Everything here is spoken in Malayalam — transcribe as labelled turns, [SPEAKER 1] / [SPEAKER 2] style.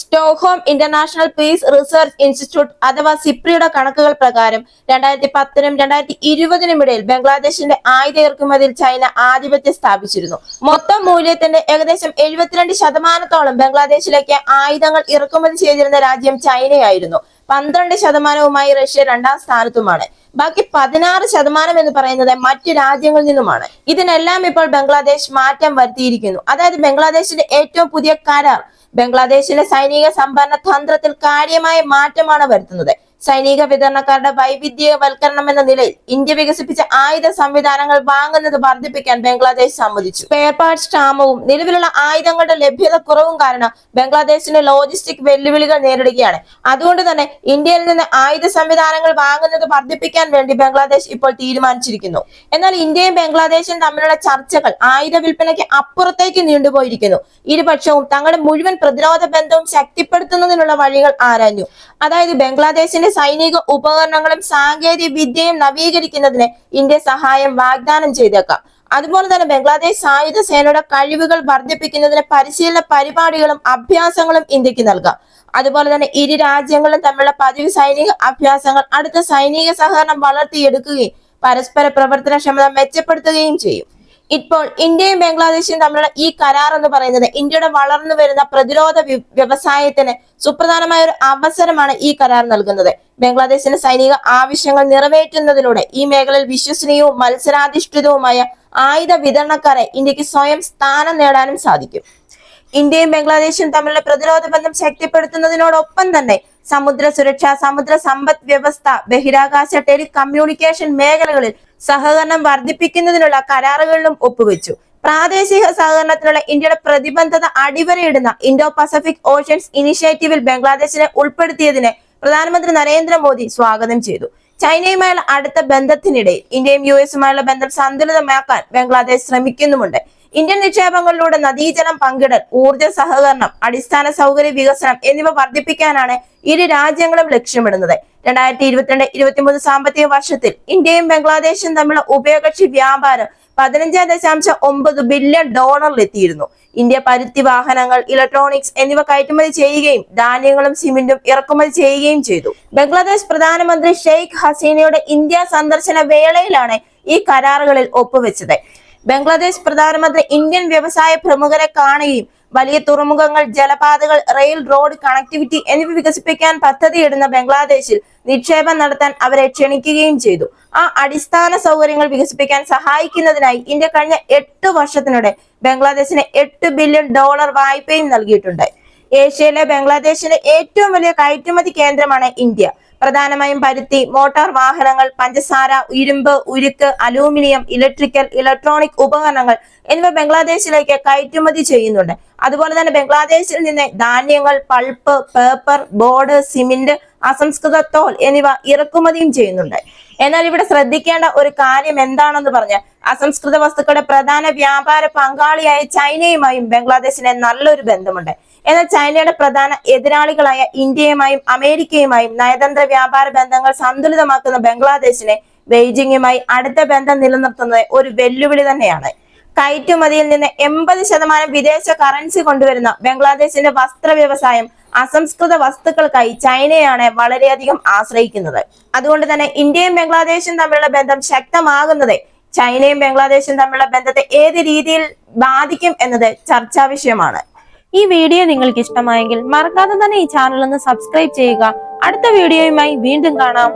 [SPEAKER 1] Stockholm international peace research institute അഥവാ സിപ്രിയുടെ കണക്കുകൾ പ്രകാരം 2010-നും 2020-നും ഇടയിൽ ബംഗ്ലാദേശിന്റെ ആയുധ ഇറക്കുമതിയിൽ ചൈന ആധിപത്യം സ്ഥാപിച്ചിരുന്നു. മൊത്തം മൂല്യത്തിന്റെ ഏകദേശം 72% ബംഗ്ലാദേശിലേക്ക് ആയുധങ്ങൾ ഇറക്കുമതി ചെയ്തിരുന്ന രാജ്യം ചൈനയായിരുന്നു. 12% റഷ്യ രണ്ടാം സ്ഥാനത്തുമാണ്. ബാക്കി 16% എന്ന് പറയുന്നത് മറ്റു രാജ്യങ്ങളിൽ നിന്നുമാണ്. ഇതിനെല്ലാം ഇപ്പോൾ ബംഗ്ലാദേശ് മാറ്റം വരുത്തിയിരിക്കുന്നു. അതായത് ബംഗ്ലാദേശിന്റെ ഏറ്റവും പുതിയ കരാർ ബംഗ്ലാദേശിലെ സൈനിക സംഭരണ തന്ത്രത്തിൽ കാര്യമായ മാറ്റമാണ് വരുത്തുന്നത്. സൈനിക വിതരണക്കാരുടെ വൈവിധ്യവൽക്കരണം എന്ന നിലയിൽ ഇന്ത്യ വികസിപ്പിച്ച ആയുധ സംവിധാനങ്ങൾ വാങ്ങുന്നത് വർദ്ധിപ്പിക്കാൻ ബംഗ്ലാദേശ് സമ്മതിച്ചു. സ്പെയർ പാർട്സ് ക്ഷാമവും നിലവിലുള്ള ആയുധങ്ങളുടെ ലഭ്യത കുറവും കാരണം ബംഗ്ലാദേശിന് ലോജിസ്റ്റിക് വെല്ലുവിളികൾ നേരിടുകയാണ്. അതുകൊണ്ട് തന്നെ ഇന്ത്യയിൽ നിന്ന് ആയുധ സംവിധാനങ്ങൾ വാങ്ങുന്നത് വർദ്ധിപ്പിക്കാൻ വേണ്ടി ബംഗ്ലാദേശ് ഇപ്പോൾ തീരുമാനിച്ചിരിക്കുന്നു. എന്നാൽ ഇന്ത്യയും ബംഗ്ലാദേശും തമ്മിലുള്ള ചർച്ചകൾ ആയുധ വിൽപ്പനയ്ക്ക് അപ്പുറത്തേക്ക് നീണ്ടുപോയിരിക്കുന്നു. ഇരുപക്ഷവും തങ്ങളുടെ മുഴുവൻ പ്രതിരോധ ബന്ധവും ശക്തിപ്പെടുത്തുന്നതിനുള്ള വഴികൾ ആരാഞ്ഞു. അതായത് ബംഗ്ലാദേശിന്റെ സൈനിക ഉപകരണങ്ങളും സാങ്കേതിക വിദ്യയും നവീകരിക്കുന്നതിന് ഇന്ത്യ സഹായം വാഗ്ദാനം ചെയ്തേക്കാം. അതുപോലെ തന്നെ ബംഗ്ലാദേശ് സായുധ സേനയുടെ കഴിവുകൾ വർദ്ധിപ്പിക്കുന്നതിന് പരിശീലന പരിപാടികളും അഭ്യാസങ്ങളും ഇന്ത്യക്ക് നൽകാം. അതുപോലെ തന്നെ ഇരു രാജ്യങ്ങളും തമ്മിലുള്ള പതിവ് സൈനിക അഭ്യാസങ്ങൾ അടുത്ത സൈനിക സഹകരണം വളർത്തിയെടുക്കുകയും പരസ്പര പ്രവർത്തനക്ഷമത മെച്ചപ്പെടുത്തുകയും ചെയ്യും. ഇപ്പോൾ ഇന്ത്യയും ബംഗ്ലാദേശും തമ്മിലുള്ള ഈ കരാർ എന്ന് പറയുന്നത് ഇന്ത്യയുടെ വളർന്നു വരുന്ന പ്രതിരോധ വ്യവസായത്തിന് സുപ്രധാനമായ ഒരു അവസരമാണ് ഈ കരാർ നൽകുന്നത്. ബംഗ്ലാദേശിന്റെ സൈനിക ആവശ്യങ്ങൾ നിറവേറ്റുന്നതിലൂടെ ഈ മേഖലയിൽ വിശ്വസനീയവും മത്സരാധിഷ്ഠിതവുമായ ആയുധ വിതരണക്കാരെ ഇന്ത്യക്ക് സ്വയം സ്ഥാനം നേടാനും സാധിക്കും. ഇന്ത്യയും ബംഗ്ലാദേശും തമ്മിലുള്ള പ്രതിരോധ ബന്ധം ശക്തിപ്പെടുത്തുന്നതിനോടൊപ്പം തന്നെ സമുദ്ര സുരക്ഷ, സമുദ്ര സമ്പദ് വ്യവസ്ഥ, ബഹിരാകാശ, ടെലികമ്മ്യൂണിക്കേഷൻ മേഖലകളിൽ സഹകരണം വർദ്ധിപ്പിക്കുന്നതിനുള്ള കരാറുകളിലും ഒപ്പുവെച്ചു. പ്രാദേശിക സഹകരണത്തിനുള്ള ഇന്ത്യയുടെ പ്രതിബദ്ധത അടിവരയിടുന്ന ഇൻഡോ പസഫിക് ഓഷ്യൻസ് ഇനിഷ്യേറ്റീവിൽ ബംഗ്ലാദേശിനെ ഉൾപ്പെടുത്തിയതിനെ പ്രധാനമന്ത്രി നരേന്ദ്രമോദി സ്വാഗതം ചെയ്തു. ചൈനയുമായുള്ള അടുത്ത ബന്ധത്തിനിടയിൽ ഇന്ത്യയും US-ഉമായുള്ള ബന്ധം സന്തുലിതമാക്കാൻ ബംഗ്ലാദേശ് ശ്രമിക്കുന്നുമുണ്ട്. ഇന്ത്യൻ നിക്ഷേപങ്ങളിലൂടെ നദീജലം പങ്കിടൽ, ഊർജ്ജ സഹകരണം, അടിസ്ഥാന സൗകര്യ വികസനം എന്നിവ വർദ്ധിപ്പിക്കാനാണ് ഇരു രാജ്യങ്ങളും ലക്ഷ്യമിടുന്നത്. 2022-23 സാമ്പത്തിക വർഷത്തിൽ ഇന്ത്യയും ബംഗ്ലാദേശും തമ്മിലുള്ള ഉഭയകക്ഷി വ്യാപാരം $15.9 ബില്യൺ എത്തിയിരുന്നു. ഇന്ത്യ പരുത്തി വാഹനങ്ങൾ, ഇലക്ട്രോണിക്സ് എന്നിവ കയറ്റുമതി ചെയ്യുകയും ധാന്യങ്ങളും സിമന്റും ഇറക്കുമതി ചെയ്യുകയും ചെയ്തു. ബംഗ്ലാദേശ് പ്രധാനമന്ത്രി ഷെയ്ഖ് ഹസീനയുടെ ഇന്ത്യ സന്ദർശന വേളയിലാണ് ഈ കരാറുകളിൽ ഒപ്പുവെച്ചത്. ബംഗ്ലാദേശ് പ്രധാനമന്ത്രി ഇന്ത്യൻ വ്യവസായ പ്രമുഖരെ കാണുകയും വലിയ തുറമുഖങ്ങൾ, ജലപാതകൾ, റെയിൽ, റോഡ് കണക്ടിവിറ്റി എന്നിവ വികസിപ്പിക്കാൻ പദ്ധതിയിടുന്ന ബംഗ്ലാദേശിൽ നിക്ഷേപം നടത്താൻ അവരെ ക്ഷണിക്കുകയും ചെയ്തു. ആ അടിസ്ഥാന സൗകര്യങ്ങൾ വികസിപ്പിക്കാൻ സഹായിക്കുന്നതിനായി ഇന്ത്യ കഴിഞ്ഞ 8 വർഷത്തിനിടെ ബംഗ്ലാദേശിന് $8 ബില്യൺ വായ്പയും നൽകിയിട്ടുണ്ട്. ഏഷ്യയിലെ ബംഗ്ലാദേശിന്റെ ഏറ്റവും വലിയ കയറ്റുമതി കേന്ദ്രമാണ് ഇന്ത്യ. പ്രധാനമായും പരുത്തി, മോട്ടാർ വാഹനങ്ങൾ, പഞ്ചസാര, ഇരുമ്പ്, ഉരുക്ക്, അലൂമിനിയം, ഇലക്ട്രോണിക് ഉപകരണങ്ങൾ എന്നിവ ബംഗ്ലാദേശിലേക്ക് കയറ്റുമതി ചെയ്യുന്നുണ്ട്. അതുപോലെ തന്നെ ബംഗ്ലാദേശിൽ നിന്ന് ധാന്യങ്ങൾ, പൾപ്പ്, പേപ്പർ, ബോർഡ്, സിമന്റ്, അസംസ്കൃത തോൽ എന്നിവ ഇറക്കുമതിയും ചെയ്യുന്നുണ്ട്. എന്നാൽ ഇവിടെ ശ്രദ്ധിക്കേണ്ട ഒരു കാര്യം എന്താണെന്ന് പറഞ്ഞാൽ അസംസ്കൃത വസ്തുക്കളുടെ പ്രധാന വ്യാപാര പങ്കാളിയായ ചൈനയുമായും ബംഗ്ലാദേശിന് നല്ലൊരു ബന്ധമുണ്ട്. എന്നാൽ ചൈനയുടെ പ്രധാന എതിരാളികളായ ഇന്ത്യയുമായും അമേരിക്കയുമായും നയതന്ത്ര വ്യാപാര ബന്ധങ്ങൾ സന്തുലിതമാക്കുന്ന ബംഗ്ലാദേശിനെ ബെയ്ജിങ്ങുമായി അടുത്ത ബന്ധം നിലനിർത്തുന്നത് ഒരു വെല്ലുവിളി തന്നെയാണ്. കയറ്റുമതിയിൽ നിന്ന് 80% വിദേശ കറൻസി കൊണ്ടുവരുന്ന ബംഗ്ലാദേശിന്റെ വസ്ത്ര വ്യവസായം അസംസ്കൃത വസ്തുക്കൾക്കായി ചൈനയാണ് വളരെയധികം ആശ്രയിക്കുന്നത്. അതുകൊണ്ട് തന്നെ ഇന്ത്യയും ബംഗ്ലാദേശും തമ്മിലുള്ള ബന്ധം ശക്തമാകുന്നത് ചൈനയും ബംഗ്ലാദേശും തമ്മിലുള്ള ബന്ധത്തെ ഏത് രീതിയിൽ ബാധിക്കും എന്നത് ചർച്ചാ വിഷയമാണ്. ഈ വീഡിയോ നിങ്ങൾക്ക് ഇഷ്ടമായെങ്കിൽ മറക്കാതെ തന്നെ ഈ ചാനൽ ഒന്ന് സബ്സ്ക്രൈബ് ചെയ്യുക. അടുത്ത വീഡിയോയുമായി വീണ്ടും കാണാം.